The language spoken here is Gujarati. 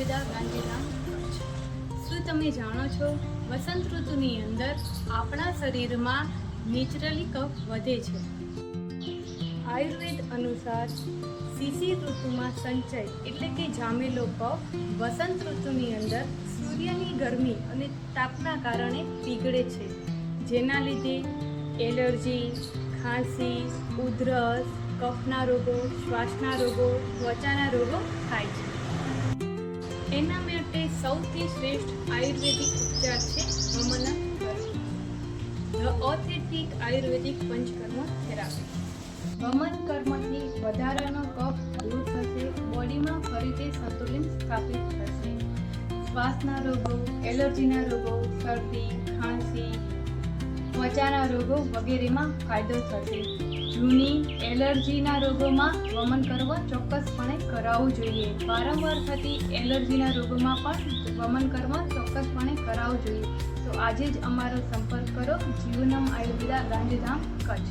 આયુર્વેદા ગાંધીધામ કચ્છ। શું તમે જાણો છો વસંત ઋતુની અંદર આપણા શરીરમાં નેચરલી કફ વધે છે। આયુર્વેદ અનુસાર શિશિર ઋતુમાં સંચય એટલે કે જામેલો કફ વસંત ઋતુની અંદર સૂર્યની ગરમી અને તાપના કારણે પીગળે છે, જેના લીધે એલર્જી, ખાંસી, ઉધરસ, કફના રોગો, શ્વાસના રોગો, ત્વચાના રોગો થાય છે। એના માટે સૌથી શ્રેષ્ઠ આયુર્વેદિક ઉપચાર છે વમન કર્મ, the authentic Ayurvedic panchakarma therapy. વમન કર્મથી વધારાનો કફ દૂર થશે, બોડીમાં ફરીથી સંતુલન સ્થાપિત થશે। શ્વાસના રોગો, એલર્જીના રોગો, શરદી, ખાંસી, ત્વચાના રોગો વગેરેમાં ફાયદો થશે। જૂની એલર્જીના રોગોમાં વમન કર્મ ચોક્કસપણે કરાવવું જોઈએ। વારંવાર થતી એલર્જીના રોગોમાં પણ વમન કર્મ ચોક્કસપણે કરાવવું જોઈએ। તો આજે જ અમારો સંપર્ક કરો જીવનમ આયુર્વેદા ગાંધીધામ કચ્છ।